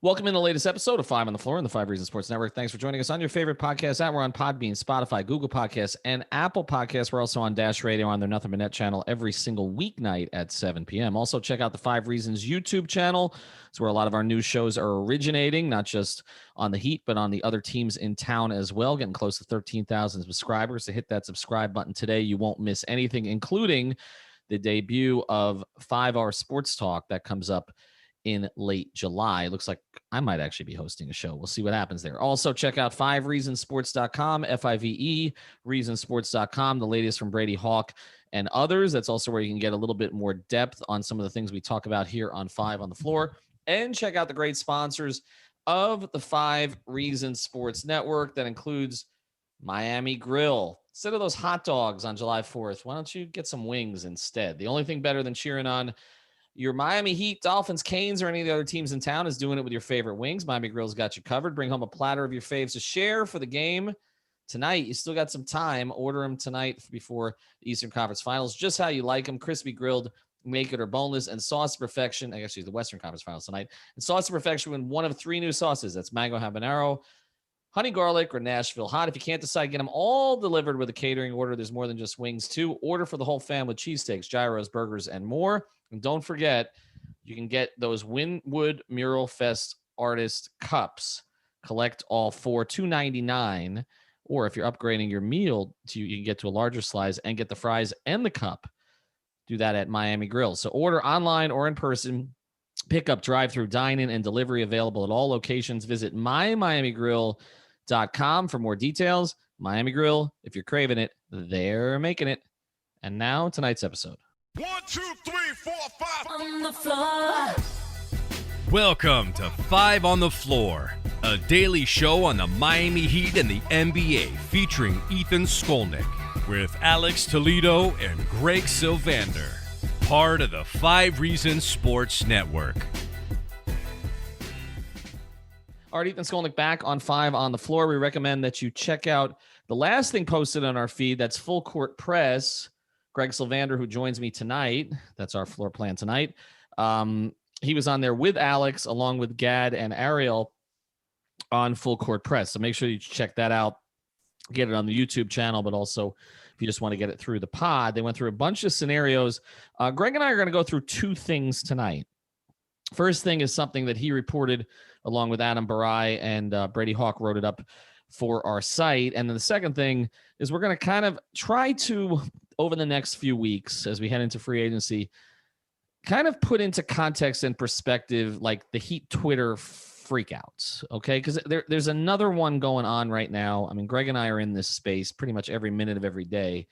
Welcome in the latest episode of Five on the Floor on the Five Reasons Sports Network. Thanks for joining us on your favorite podcast app. We're on Podbean, Spotify, Google Podcasts, and Apple Podcasts. We're also on Dash Radio on their Nothing But Net channel every single weeknight at 7 p.m. Also, check out the Five Reasons YouTube channel. It's where a lot of our news shows are originating, not just on the Heat, but on the other teams in town as well. Getting close to 13,000 subscribers. So hit that subscribe button today. You won't miss anything, including the debut of 5 Hour Sports Talk that comes up in late July. It looks like I might actually be hosting a show. We'll see what happens there. Also, check out 5reasonsports.com, F-I-V-E, reasonsports.com, the latest from Brady Hawk and others. That's also where you can get a little bit more depth on some of the things we talk about here on Five on the Floor. And check out the great sponsors of the 5 Reasons Sports Network. That includes Miami Grill. Instead of those hot dogs on July 4th, why don't you get some wings instead? The only thing better than cheering on your Miami Heat, Dolphins, Canes, or any of the other teams in town is doing it with your favorite wings. Miami Grill's got you covered. Bring home a platter of your faves to share for the game tonight. You still got some time. Order them tonight before the Eastern Conference Finals. Just how you like them. Crispy grilled, naked or boneless, and sauce perfection. I guess the Western Conference Finals tonight. And sauce perfection with one of 3 new sauces. That's mango habanero, honey garlic, or Nashville hot. If you can't decide, get them all delivered with a catering order. There's more than just wings, too. Order for the whole family with cheesesteaks, gyros, burgers, and more. And don't forget, you can get those Winwood Mural Fest artist cups. Collect all 4, $2.99. Or if you're upgrading your meal, you can get to a larger slice and get the fries and the cup. Do that at Miami Grill. So order online or in person. Pickup, drive-through, dine-in, and delivery available at all locations. Visit mymiamigrill.com for more details. Miami Grill, if you're craving it, they're making it. And now, tonight's episode. 1, 2, 3, 4, 5 on the floor. Welcome to 5 on the Floor, a daily show on the Miami Heat and the NBA featuring Ethan Skolnick with Alex Toledo and Greg Sylvander, part of the 5 Reasons Sports Network. All right, Ethan Skolnick back on 5 on the Floor. We recommend that you check out the last thing posted on our feed. That's Full Court Press. Greg Sylvander, who joins me tonight, that's our floor plan tonight. He was on there with Alex, along with Gad and Ariel on Full Court Press. So make sure you check that out. Get it on the YouTube channel, but also if you just want to get it through the pod. They went through a bunch of scenarios. Greg and I are going to go through 2 things tonight. First thing is something that he reported along with Adam Barai, and Brady Hawk wrote it up for our site. And then the second thing is we're going to kind of try to, over the next few weeks, as we head into free agency, kind of put into context and perspective, like the Heat Twitter freakouts, okay? Because there's another one going on right now. I mean, Greg and I are in this space pretty much every minute of every day.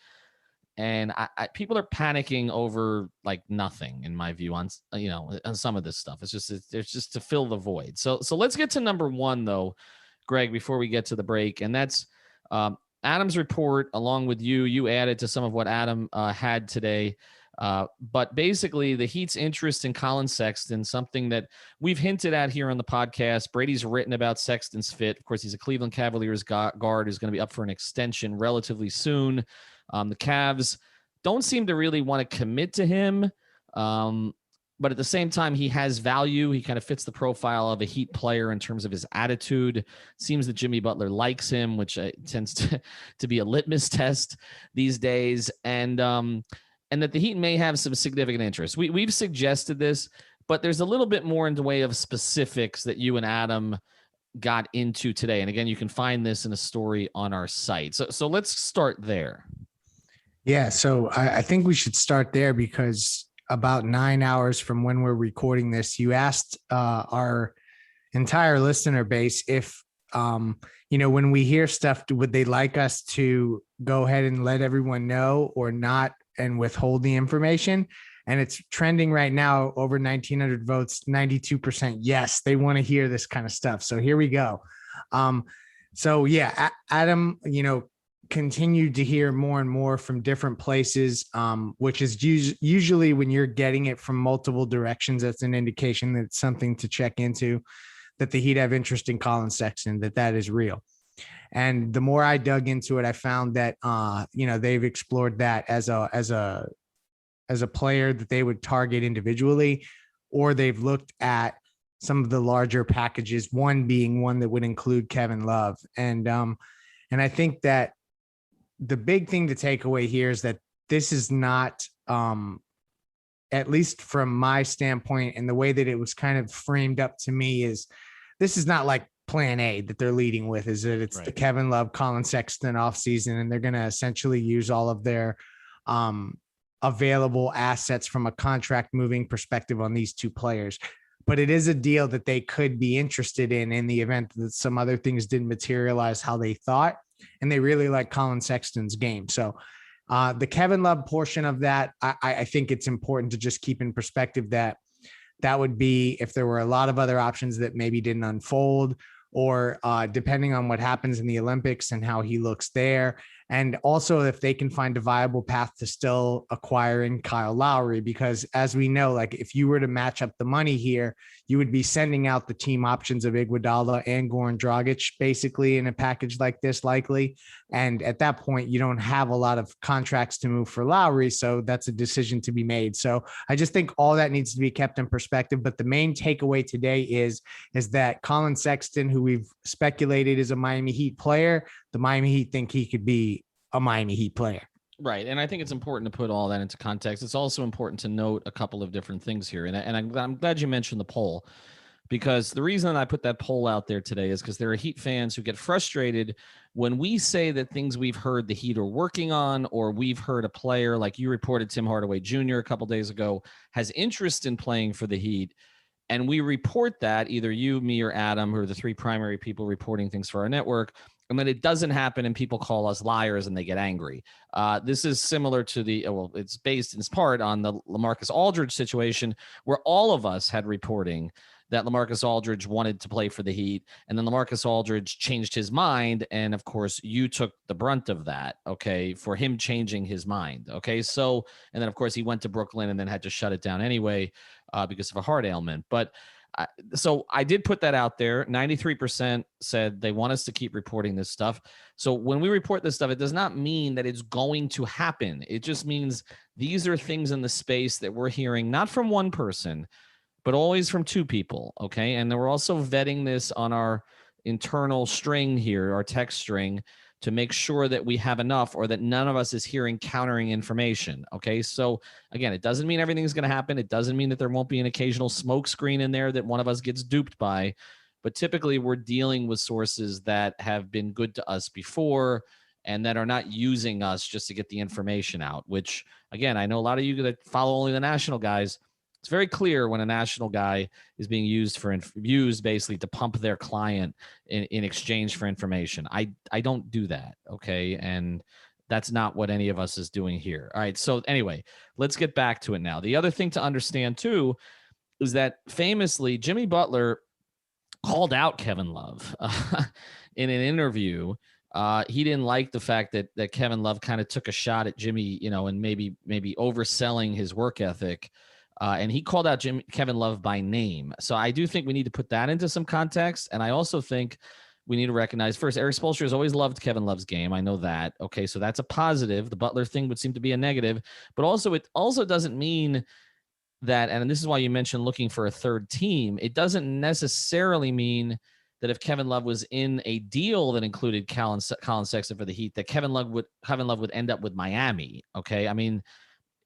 And people are panicking over like nothing, in my view, on some of this stuff. It's just to fill the void. So let's get to number 1, though, Greg, before we get to the break. And that's Adam's report, along with you added to some of what Adam had today. But basically, the Heat's interest in Colin Sexton, something that we've hinted at here on the podcast. Brady's written about Sexton's fit. Of course, he's a Cleveland Cavaliers guard who's going to be up for an extension relatively soon. The Cavs don't seem to really want to commit to him. But at the same time, he has value. He kind of fits the profile of a Heat player in terms of his attitude. Seems that Jimmy Butler likes him, which tends to be a litmus test these days. And that the Heat may have some significant interest. We've suggested this, but there's a little bit more in the way of specifics that you and Adam got into today. And again, you can find this in a story on our site. So let's start there. Yeah, so I think we should start there because about 9 hours from when we're recording this, you asked our entire listener base if, when we hear stuff, would they like us to go ahead and let everyone know or not and withhold the information? And it's trending right now over 1,900 votes, 92%. Yes, they want to hear this kind of stuff. So here we go. Adam, continued to hear more and more from different places, which is usually when you're getting it from multiple directions, that's an indication that it's something to check into, that the Heat have interest in Colin Sexton, that is real. And the more I dug into it, I found that, they've explored that as a player that they would target individually, or they've looked at some of the larger packages, one being one that would include Kevin Love. And I think that the big thing to take away here is that this is not, at least from my standpoint and the way that it was kind of framed up to me, is this is not like plan A that they're leading with, is that it's the Kevin Love, Colin Sexton offseason, and they're going to essentially use all of their available assets from a contract moving perspective on these two players. But it is a deal that they could be interested in the event that some other things didn't materialize how they thought. And they really like Colin Sexton's game. So the Kevin Love portion of that, I think it's important to just keep in perspective that would be if there were a lot of other options that maybe didn't unfold, or depending on what happens in the Olympics and how he looks there. And also if they can find a viable path to still acquiring Kyle Lowry, because as we know, like if you were to match up the money here, you would be sending out the team options of Iguodala and Goran Dragic basically in a package like this likely. And at that point, you don't have a lot of contracts to move for Lowry. So that's a decision to be made. So I just think all that needs to be kept in perspective. But the main takeaway today is that Colin Sexton, who we've speculated is a Miami Heat player, the Miami Heat think he could be a Miami Heat player. Right. And I think it's important to put all that into context. It's also important to note a couple of different things here. And I'm glad you mentioned the poll, because the reason I put that poll out there today is because there are Heat fans who get frustrated when we say that things we've heard the Heat are working on, or we've heard a player like you reported Tim Hardaway Jr. a couple days ago has interest in playing for the Heat. And we report that, either you, me, or Adam, who are the three primary people reporting things for our network, and then it doesn't happen and people call us liars and they get angry. This is similar to it's based in part on the LaMarcus Aldridge situation, where all of us had reporting that LaMarcus Aldridge wanted to play for the Heat, and then LaMarcus Aldridge changed his mind, and of course you took the brunt of that, okay, for him changing his mind, okay? So, and then of course he went to Brooklyn and then had to shut it down anyway because of a heart ailment. But so I did put that out there. 93% said they want us to keep reporting this stuff. So when we report this stuff, it does not mean that it's going to happen. It just means these are things in the space that we're hearing, not from one person, but always from two people, okay? And then we're also vetting this on our internal string here, our text string, to make sure that we have enough, or that none of us is hearing countering information, okay? So again, it doesn't mean everything's going to happen. It doesn't mean that there won't be an occasional smoke screen in there that one of us gets duped by, but typically we're dealing with sources that have been good to us before and that are not using us just to get the information out, which again, I know a lot of you that follow only the national guys. It's very clear when a national guy is being used basically to pump their client in exchange for information. I don't do that, okay? And that's not what any of us is doing here. All right, so anyway, let's get back to it now. The other thing to understand too is that famously Jimmy Butler called out Kevin Love in an interview. He didn't like the fact that Kevin Love kind of took a shot at Jimmy, and maybe overselling his work ethic. And he called out Kevin Love by name. So I do think we need to put that into some context. And I also think we need to recognize, first, Eric Spoelstra has always loved Kevin Love's game. I know that. Okay, so that's a positive. The Butler thing would seem to be a negative. But also, it also doesn't mean that, and this is why you mentioned looking for a third team, it doesn't necessarily mean that if Kevin Love was in a deal that included Colin Sexton for the Heat, that Kevin Love would end up with Miami. Okay, I mean,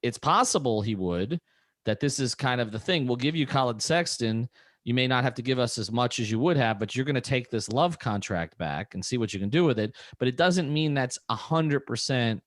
it's possible he would. That this is kind of the thing. We'll give you Colin Sexton. You may not have to give us as much as you would have, but you're going to take this Love contract back and see what you can do with it. But it doesn't mean that's 100%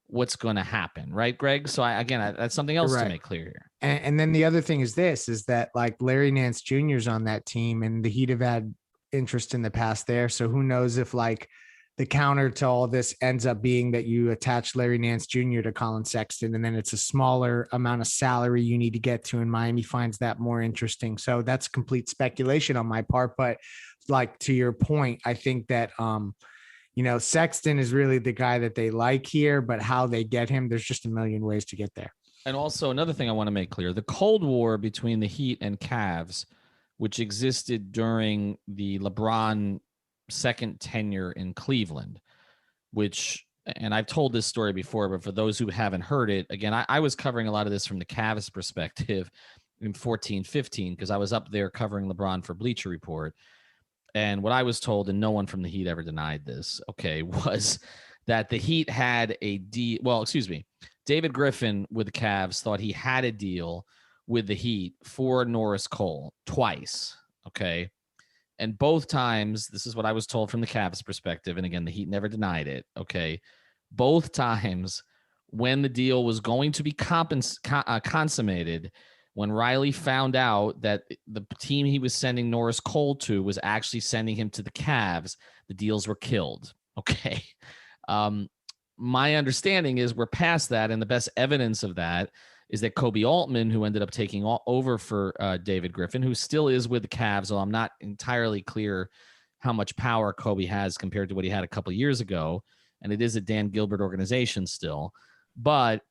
what's going to happen, right, Greg? So that's something else to make clear here. And then the other thing is that like Larry Nance Jr. is on that team, and the Heat have had interest in the past there. So who knows if like the counter to all this ends up being that you attach Larry Nance Jr. to Colin Sexton, and then it's a smaller amount of salary you need to get to, and Miami finds that more interesting. So that's complete speculation on my part. But like, to your point, I think that, Sexton is really the guy that they like here, but how they get him, there's just a million ways to get there. And also another thing I want to make clear, the Cold War between the Heat and Cavs, which existed during the LeBron second tenure in Cleveland, and I've told this story before, but for those who haven't heard it, again, I was covering a lot of this from the Cavs perspective. in 14, 15, because I was up there covering LeBron for Bleacher Report. And what I was told, and no one from the Heat ever denied this, okay, was that the Heat had David Griffin with the Cavs thought he had a deal with the Heat for Norris Cole twice, okay? And both times, this is what I was told from the Cavs perspective, and again, the Heat never denied it, okay? Both times when the deal was going to be consummated, when Riley found out that the team he was sending Norris Cole to was actually sending him to the Cavs, the deals were killed. Okay. My understanding is we're past that. And the best evidence of that is that Kobe Altman, who ended up taking over for David Griffin, who still is with the Cavs, although I'm not entirely clear how much power Kobe has compared to what he had a couple of years ago. And it is a Dan Gilbert organization still. But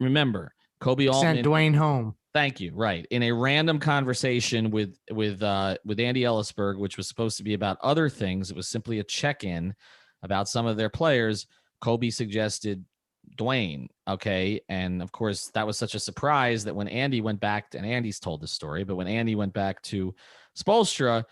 remember, Kobe Altman sent Dwyane home. Thank you. Right. In a random conversation with Andy Ellisberg, which was supposed to be about other things, it was simply a check-in about some of their players. Kobe suggested Dwyane. Okay. And of course, that was such a surprise that when Andy went back, and Andy's told the story, but when Andy went back to Spoelstra,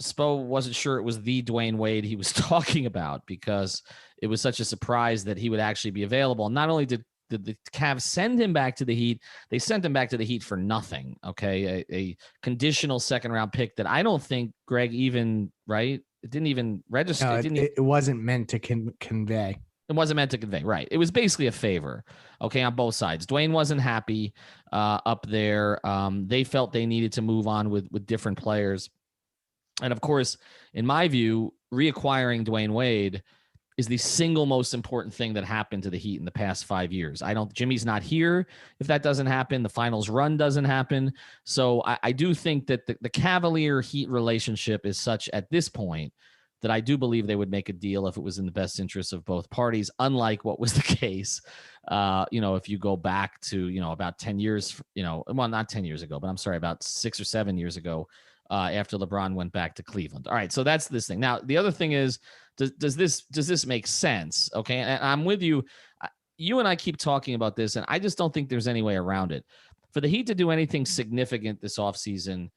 Spo wasn't sure it was the Dwyane Wade he was talking about, because it was such a surprise that he would actually be available. Not only did the Cavs send him back to the Heat, they sent him back to the Heat for nothing. Okay. A conditional second round pick that I don't think Greg even, right? It didn't even register. No, it wasn't meant to convey. It wasn't meant to convey. Right. It was basically a favor. Okay. On both sides. Dwyane wasn't happy up there. They felt they needed to move on with different players. And of course, in my view, reacquiring Dwyane Wade is the single most important thing that happened to the Heat in the past 5 years. Jimmy's not here. If that doesn't happen, the finals run doesn't happen. So I do think that the Cavalier Heat relationship is such at this point that I do believe they would make a deal if it was in the best interest of both parties, unlike what was the case, if you go back to, about 10 years, well, not 10 years ago, but I'm sorry, about 6 or 7 years ago, after LeBron went back to Cleveland. All right. So that's this thing. Now, the other thing is, does this make sense? Okay. And I'm with you. You and I keep talking about this, and I just don't think there's any way around it. For the Heat to do anything significant this offseason,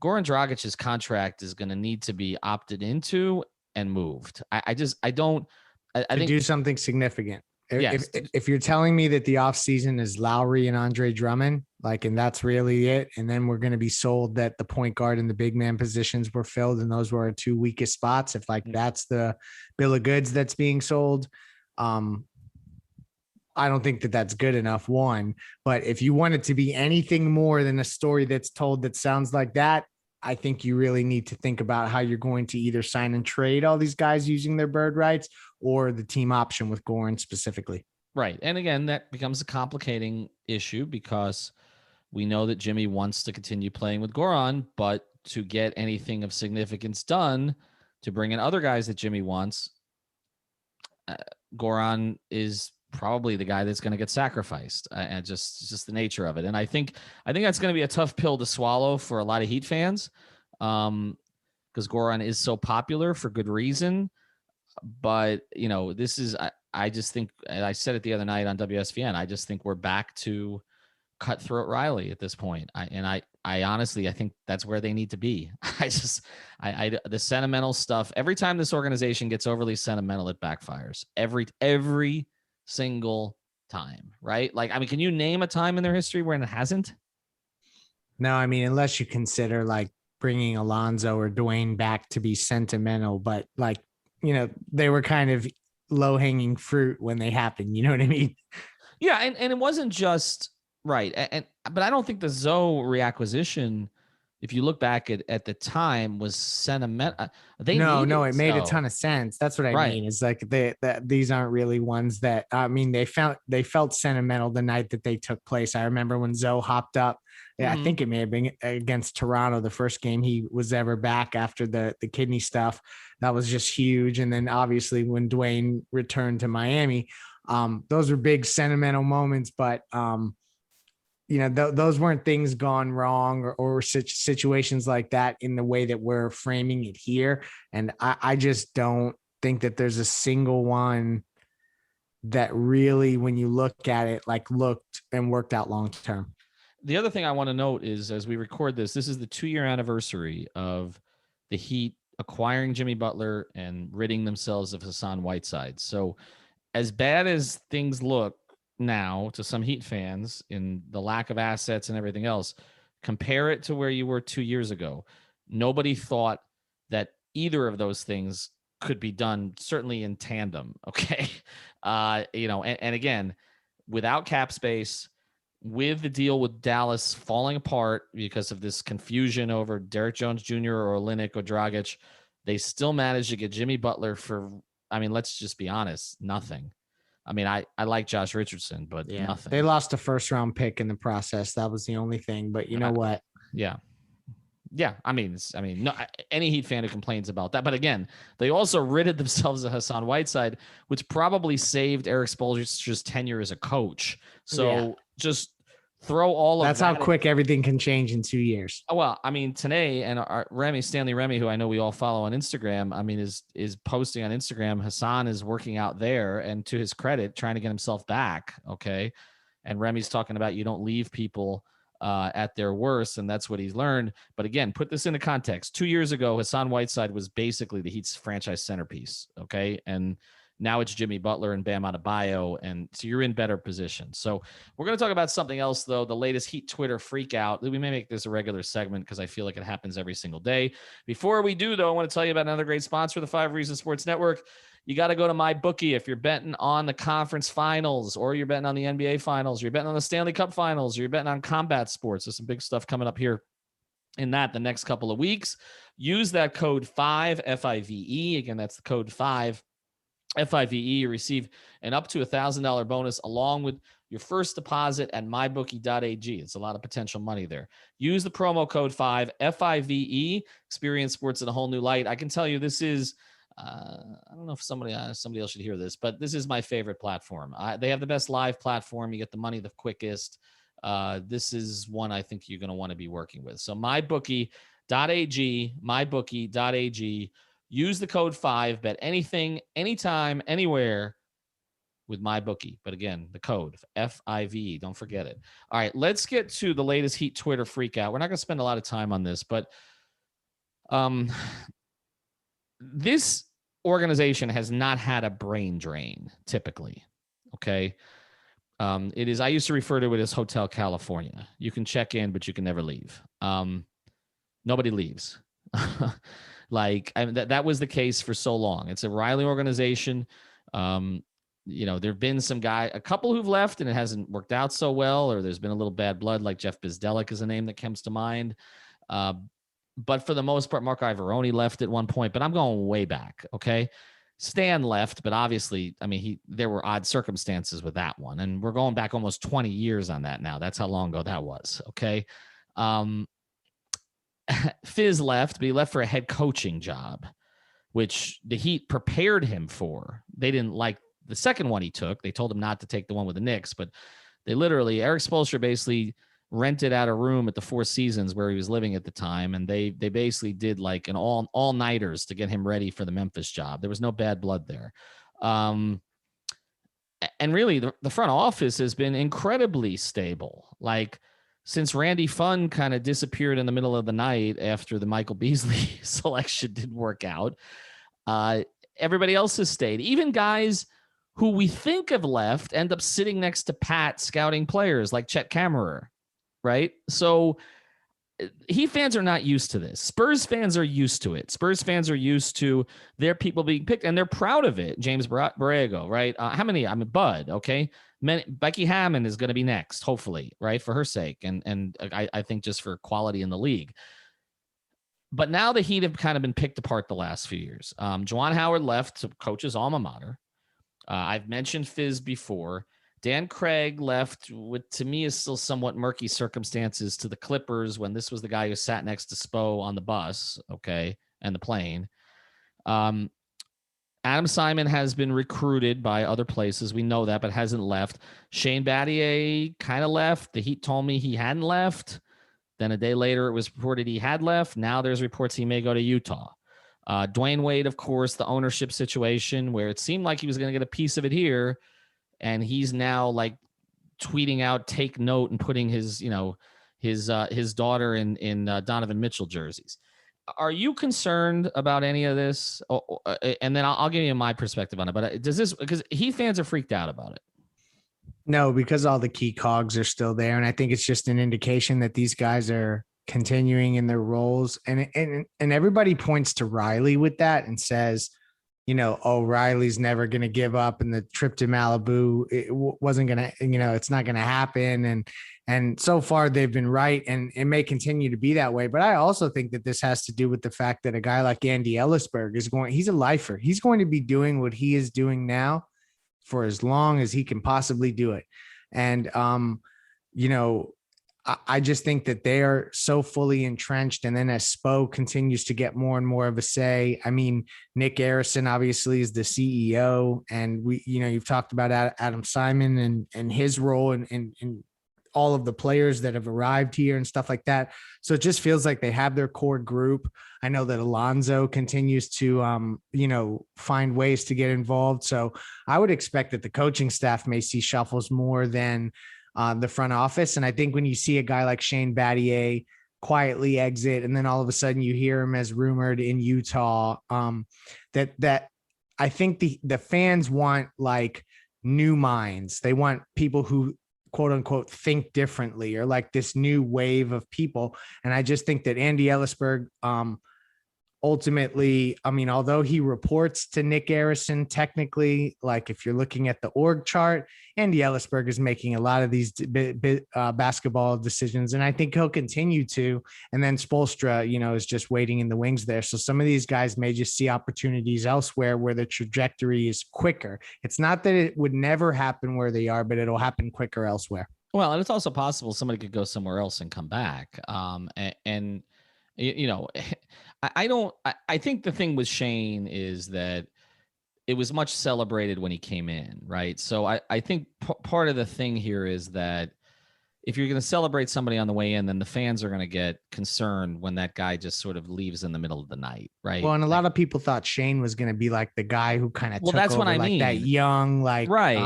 Goran Dragic's contract is going to need to be opted into and moved. I think do something significant. Yes. If you're telling me that the offseason is Lowry and Andre Drummond, and that's really it, and then we're going to be sold that the point guard and the big man positions were filled and those were our two weakest spots, if that's the bill of goods that's being sold, I don't think that that's good enough, one. But if you want it to be anything more than a story that's told that sounds like that, I think you really need to think about how you're going to either sign and trade all these guys using their bird rights or the team option with Goran specifically. Right. And again, that becomes a complicating issue because we know that Jimmy wants to continue playing with Goran, but to get anything of significance done, to bring in other guys that Jimmy wants, Goran is probably the guy that's going to get sacrificed, and just the nature of it. And I think that's going to be a tough pill to swallow for a lot of Heat fans, because Goran is so popular for good reason. But this is, I just think, and I said it the other night on WSVN, I just think we're back to cutthroat Riley at this point. I honestly, I think that's where they need to be. The sentimental stuff, every time this organization gets overly sentimental, it backfires every single time, right? Can you name a time in their history when it hasn't? No, unless you consider bringing Alonzo or Dwyane back to be sentimental, but they were kind of low hanging fruit when they happened. You know what I mean? Yeah. And it wasn't just right. But I don't think the Zoe reacquisition, if you look back at the time, was sentimental. It made a ton of sense. That's what I mean. It's these aren't really ones that, they felt sentimental the night that they took place. I remember when Zoe hopped up. Yeah, I think it may have been against Toronto, the first game he was ever back after the kidney stuff. That was just huge. And then obviously when Dwyane returned to Miami, those were big sentimental moments, but those weren't things gone wrong or situations like that in the way that we're framing it here. And I just don't think that there's a single one that really, when you look at it, looked and worked out long term. The other thing I want to note is, as we record this is the 2-year anniversary of the Heat acquiring Jimmy Butler and ridding themselves of Hassan Whiteside. So as bad as things look now to some Heat fans in the lack of assets and everything else, compare it to where you were 2 years ago. Nobody thought that either of those things could be done, certainly in tandem. Okay. And again, without cap space, with the deal with Dallas falling apart because of this confusion over Derek Jones Jr. or Olynyk or Dragic, they still managed to get Jimmy Butler for, let's just be honest, nothing. I like Josh Richardson, but nothing. They lost a first-round pick in the process. That was the only thing. But you know what? Yeah. No, any Heat fan who complains about that. But again, they also ridded themselves of Hassan Whiteside, which probably saved Eric Spoelstra's tenure as a coach. So just throw all of that. That's how quick everything can change in 2 years. Well, today, and our Stanley Remy, who I know we all follow on Instagram, is posting on Instagram. Hassan is working out there, and to his credit, trying to get himself back. Okay. And Remy's talking about you don't leave people at their worst, and that's what he's learned. But again, put this into context. 2 years ago, Hassan Whiteside was basically the Heat's franchise centerpiece. Okay. And now it's Jimmy Butler and Bam Adebayo, and so you're in better position. So we're going to talk about something else, though, the latest Heat Twitter freak out. We may make this a regular segment because I feel like it happens every single day. Before we do, though, I want to tell you about another great sponsor of the 5 Reasons Sports Network. You got to go to MyBookie if you're betting on the conference finals, or you're betting on the NBA finals, or you're betting on the Stanley Cup finals, or you're betting on combat sports. There's some big stuff coming up here in the next couple of weeks. Use that code 5, F-I-V-E. Again, that's the code 5, F-I-V-E. You receive an up to $1,000 bonus along with your first deposit at mybookie.ag. It's a lot of potential money there. Use the promo code 5, F-I-V-E. Experience sports in a whole new light. I can tell you this is I don't know if somebody else should hear this, but this is my favorite platform. They have the best live platform. You get the money the quickest. This is one I think you're going to want to be working with. So mybookie.ag, mybookie.ag. Use the code 5. Bet anything, anytime, anywhere with MyBookie. But again, the code F-I-V-E. Don't forget it. All right, let's get to the latest Heat Twitter freakout. We're not going to spend a lot of time on this, but this organization has not had a brain drain typically. Okay. It is, I used to refer to it as Hotel California. You can check in, but you can never leave. Nobody leaves. That was the case for so long. It's a Riley organization. There've been a couple who've left and it hasn't worked out so well, or there's been a little bad blood, like Jeff Bizdelik is a name that comes to mind. But for the most part, Mark Ivoroni left at one point, but I'm going way back. Okay. Stan left, but obviously, there were odd circumstances with that one. And we're going back almost 20 years on that now. That's how long ago that was. Okay. Fizz left, but he left for a head coaching job, which the Heat prepared him for. They didn't like the second one he took. They told him not to take the one with the Knicks, but Eric Spoelstra basically rented out a room at the Four Seasons where he was living at the time. And they basically did like an all-nighters to get him ready for the Memphis job. There was no bad blood there. And really the front office has been incredibly stable. Like since Randy Funn kind of disappeared in the middle of the night after the Michael Beasley selection didn't work out, everybody else has stayed. Even guys who we think have left end up sitting next to Pat scouting players like Chet Kammerer. Right. So Heat fans are not used to this. Spurs fans are used to it. Spurs fans are used to their people being picked, and they're proud of it. James Borrego, right? How many? Bud. Okay. Becky Hammond is going to be next, hopefully, right, for her sake, and I think just for quality in the league. But now the Heat have kind of been picked apart the last few years. Juwan Howard left to coach his alma mater. I've mentioned Fizz before. Dan Craig left with, to me, is still somewhat murky circumstances to the Clippers when this was the guy who sat next to Spo on the bus, okay, and the plane. Adam Simon has been recruited by other places. We know that, but hasn't left. Shane Battier kind of left. The Heat told me he hadn't left. Then a day later, it was reported he had left. Now there's reports he may go to Utah. Dwyane Wade, of course, the ownership situation where it seemed like he was going to get a piece of it here. And he's now like tweeting out, take note, and putting his daughter in Donovan Mitchell jerseys. Are you concerned about any of this? And then I'll give you my perspective on it. But because Heat fans are freaked out about it? No, because all the key cogs are still there. And I think it's just an indication that these guys are continuing in their roles. And everybody points to Riley with that and says, oh, Riley's never going to give up. And the trip to Malibu, it wasn't going to, it's not going to happen. And so far they've been right. And it may continue to be that way. But I also think that this has to do with the fact that a guy like Andy Ellisberg he's a lifer. He's going to be doing what he is doing now for as long as he can possibly do it. And, I just think that they are so fully entrenched. And then as Spo continues to get more and more of a say, I mean, Nick Arison obviously is the CEO, and you've talked about Adam Simon and his role and all of the players that have arrived here and stuff like that. So it just feels like they have their core group. I know that Alonzo continues to, find ways to get involved. So I would expect that the coaching staff may see shuffles more than the front office. And I think when you see a guy like Shane Battier quietly exit, and then all of a sudden you hear him as rumored in Utah, that I think the fans want like new minds. They want people who quote unquote think differently, or like this new wave of people. And I just think that Andy Ellisberg, ultimately, I mean, although he reports to Nick Arison, technically, like if you're looking at the org chart, Andy Ellisberg is making a lot of these basketball decisions, and I think he'll continue to. And then Spoelstra, is just waiting in the wings there. So some of these guys may just see opportunities elsewhere where the trajectory is quicker. It's not that it would never happen where they are, but it'll happen quicker elsewhere. Well, and it's also possible somebody could go somewhere else and come back. I think the thing with Shane is that it was much celebrated when he came in, right? So I think part of the thing here is that if you're going to celebrate somebody on the way in, then the fans are going to get concerned when that guy just sort of leaves in the middle of the night, right? Well, and a lot of people thought Shane was going to be like the guy who kind of took that's over, what I mean. That young, like right.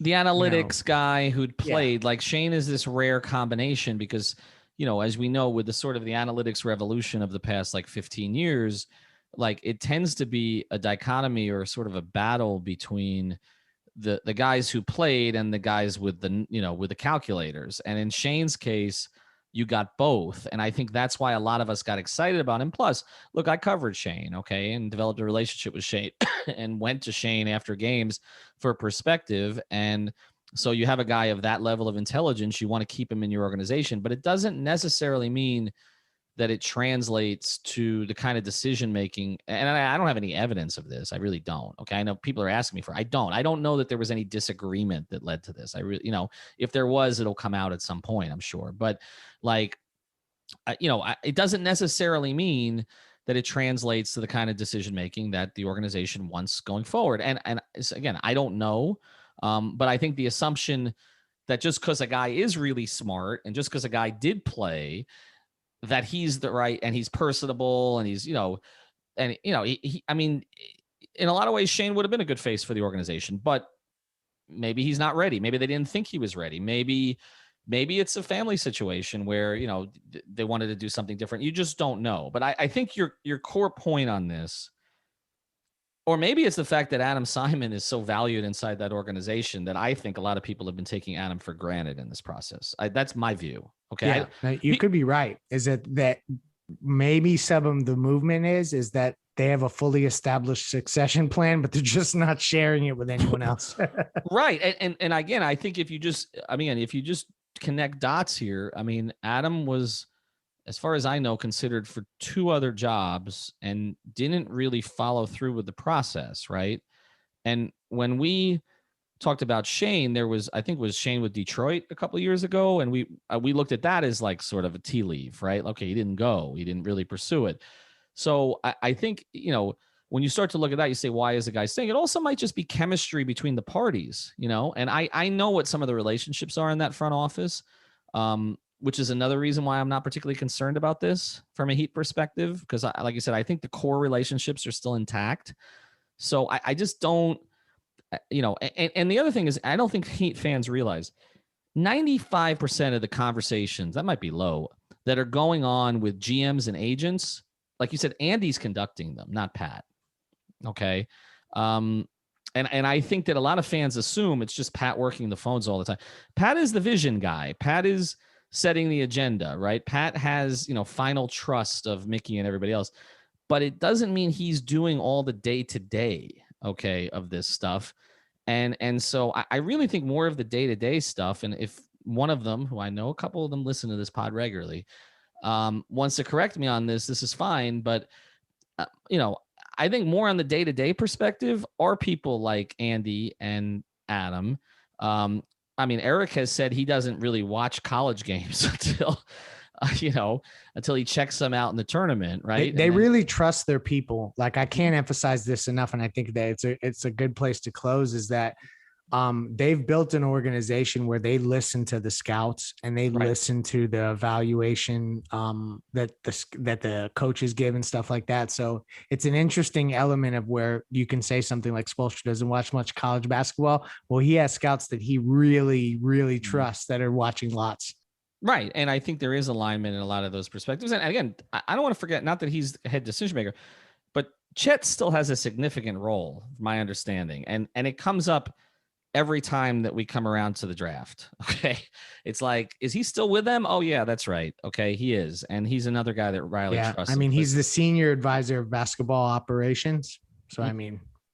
The analytics guy who'd played. Like Shane is this rare combination because, as we know, with the sort of the analytics revolution of the past like 15 years, like it tends to be a dichotomy or sort of a battle between the guys who played and the guys with the calculators. And in Shane's case, you got both. And I think that's why a lot of us got excited about him. Plus, look, I covered Shane, okay, and developed a relationship with Shane and went to Shane after games for perspective. And so you have a guy of that level of intelligence, you want to keep him in your organization, but it doesn't necessarily mean that it translates to the kind of decision-making. And I don't have any evidence of this. I really don't. Okay. I know people are asking me for, I don't know that there was any disagreement that led to this. I really, if there was, it'll come out at some point, I'm sure. But like, it doesn't necessarily mean that it translates to the kind of decision-making that the organization wants going forward. And again, I don't know. But I think the assumption that just because a guy is really smart and just because a guy did play, that he's the right and he's personable and he's, I mean, in a lot of ways, Shane would have been a good face for the organization, but maybe he's not ready. Maybe they didn't think he was ready. Maybe it's a family situation where, they wanted to do something different. You just don't know. But I think your core point on this, or maybe it's the fact that Adam Simon is so valued inside that organization that I think a lot of people have been taking Adam for granted in this process. That's my view. Okay. Yeah, you could be right. Is that maybe some of the movement is that they have a fully established succession plan, but they're just not sharing it with anyone else. Right. And again, I think if you just connect dots here, I mean, Adam was, as far as I know, considered for 2 other jobs and didn't really follow through with the process, right? And when we talked about Shane, I think it was Shane with Detroit a couple of years ago, and we looked at that as like sort of a tea leaf, right? Okay, he didn't go, he didn't really pursue it. So I think, when you start to look at that, you say, why is the guy staying? It also might just be chemistry between the parties, and I know what some of the relationships are in that front office. Which is another reason why I'm not particularly concerned about this from a Heat perspective. Because like you said, I think the core relationships are still intact. So I just don't, and the other thing is, I don't think Heat fans realize 95% of the conversations, that might be low, that are going on with GMs and agents, like you said, Andy's conducting them, not Pat. Okay. And I think that a lot of fans assume it's just Pat working the phones all the time. Pat is the vision guy. Pat is setting the agenda, right? Pat has, final trust of Mickey and everybody else, but it doesn't mean he's doing all the day-to-day, okay, of this stuff. And so I really think more of the day-to-day stuff, and if one of them, who I know a couple of them listen to this pod regularly, wants to correct me on this is fine. But, I think more on the day-to-day perspective are people like Andy and Adam. Eric has said he doesn't really watch college games until he checks them out in the tournament, right? They really trust their people. Like, I can't emphasize this enough, and I think that it's a good place to close, is that they've built an organization where they listen to the scouts and they listen to the evaluation that the coaches give and stuff like that. So it's an interesting element of where you can say something like Spoelstra doesn't watch much college basketball. Well, he has scouts that he really, really trusts that are watching lots. Right. And I think there is alignment in a lot of those perspectives. And again, I don't want to forget, not that he's the head decision maker, but Chet still has a significant role, my understanding. And it comes up every time that we come around to the draft. Okay. It's like, is he still with them? Oh yeah, that's right. Okay. He is. And he's another guy that Riley trusts. He's the senior advisor of basketball operations. So,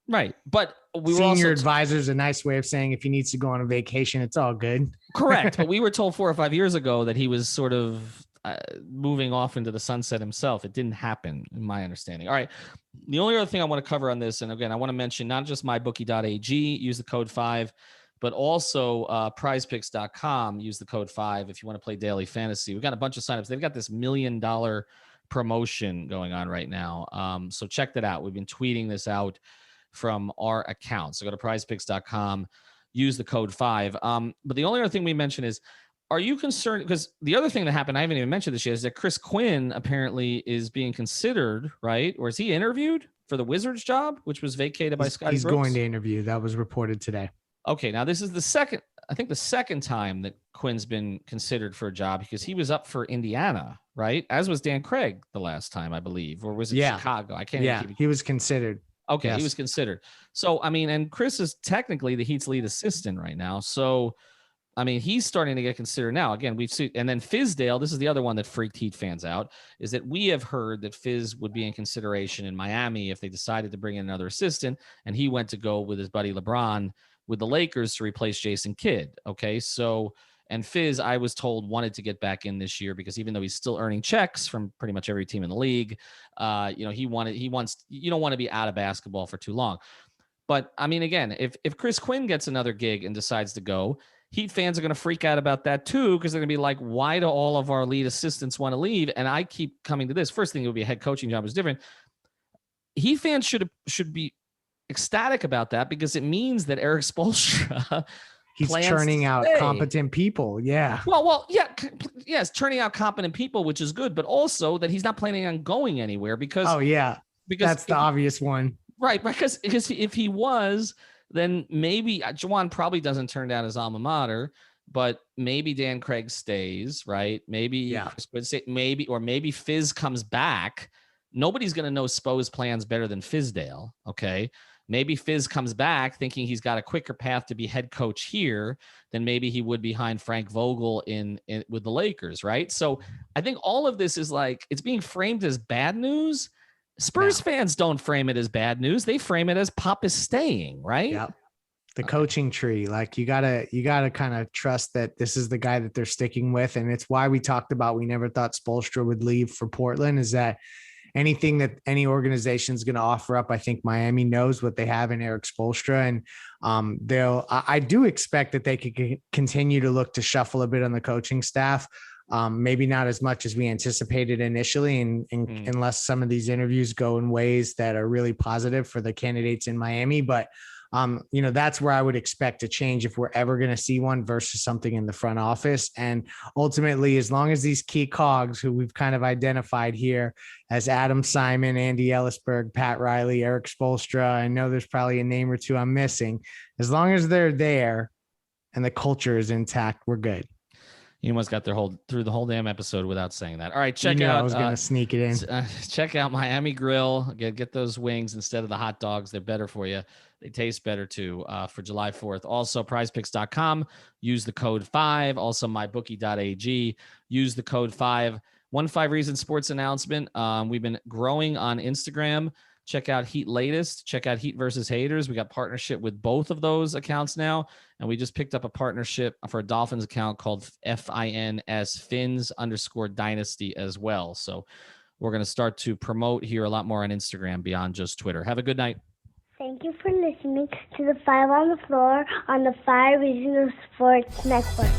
right. But we senior advisor is a nice way of saying if he needs to go on a vacation, it's all good. Correct. But we were told 4 or 5 years ago that he was sort of moving off into the sunset himself. It didn't happen, in my understanding. All right. The only other thing I want to cover on this, and again, I want to mention not just mybookie.ag, use the code 5, but also prizepicks.com, use the code 5 if you want to play daily fantasy. We've got a bunch of signups. They've got this $1 million promotion going on right now. So check that out. We've been tweeting this out from our account. So go to prizepicks.com, use the code 5. But the only other thing we mentioned is, are you concerned? Because the other thing that happened, I haven't even mentioned this yet, is that Chris Quinn apparently is being considered, right? Or is he interviewed for the Wizards job, which was vacated by Scotty Brooks? He's going to interview. That was reported today. Okay. Now this is the second time that Quinn's been considered for a job, because he was up for Indiana, right? As was Dan Craig the last time, I believe, or was it Chicago? I can't. Yeah, he was considered. Okay. Yes. He was considered. So, and Chris is technically the Heat's lead assistant right now. So, he's starting to get considered now. Again, we've seen, and then Fizdale, this is the other one that freaked Heat fans out, is that we have heard that Fizz would be in consideration in Miami if they decided to bring in another assistant, and he went to go with his buddy LeBron with the Lakers to replace Jason Kidd. Okay. So, and Fizz, I was told, wanted to get back in this year because even though he's still earning checks from pretty much every team in the league, you don't want to be out of basketball for too long. But again, if Chris Quinn gets another gig and decides to go, Heat fans are going to freak out about that too, because they're going to be like, why do all of our lead assistants want to leave? And I keep coming to this. First thing, it would be a head coaching job is different. Heat fans should be ecstatic about that, because it means that Eric Spoelstra he's churning out competent people. Yeah. Well, yeah. Yes. Turning out competent people, which is good, but also that he's not planning on going anywhere because, because that's the obvious one. Right. Because if he was, then maybe Juwan probably doesn't turn down his alma mater, but maybe Dan Craig stays, right? Maybe, maybe Fizz comes back. Nobody's going to know Spo's plans better than Fizdale. Okay. Maybe Fizz comes back thinking he's got a quicker path to be head coach here than maybe he would behind Frank Vogel in with the Lakers. Right. So I think all of this is like, it's being framed as bad news. Spurs fans don't frame it as bad news. They frame it as Pop is staying, right? Yep. The coaching tree. Like you gotta kind of trust that this is the guy that they're sticking with. And it's why we talked about, we never thought Spoelstra would leave for Portland, is that anything that any organization is going to offer up, I think Miami knows what they have in Eric Spoelstra. And I do expect that they could continue to look to shuffle a bit on the coaching staff. Maybe not as much as we anticipated initially, unless some of these interviews go in ways that are really positive for the candidates in Miami. But, that's where I would expect a change if we're ever going to see one versus something in the front office. And ultimately, as long as these key cogs who we've kind of identified here as Adam Simon, Andy Ellisberg, Pat Riley, Eric Spoelstra, I know there's probably a name or two I'm missing, as long as they're there, and the culture is intact, we're good. You almost got through the whole damn episode without saying that. All right, check You knew out. I was going to sneak it in. Check out Miami Grill. Get those wings instead of the hot dogs. They're better for you. They taste better too. For July 4th. Also, PrizePicks.com. Use the code 5. Also, mybookie.ag. Use the code 5. 1-5 Reason Sports announcement. We've been growing on Instagram. Check out Heat Latest. Check out Heat versus Haters. We got partnership with both of those accounts now. And we just picked up a partnership for a Dolphins account called FINS Fins_Dynasty as well. So we're going to start to promote here a lot more on Instagram beyond just Twitter. Have a good night. Thank you for listening to the 5 on the Floor on the 5 Regional Sports Network.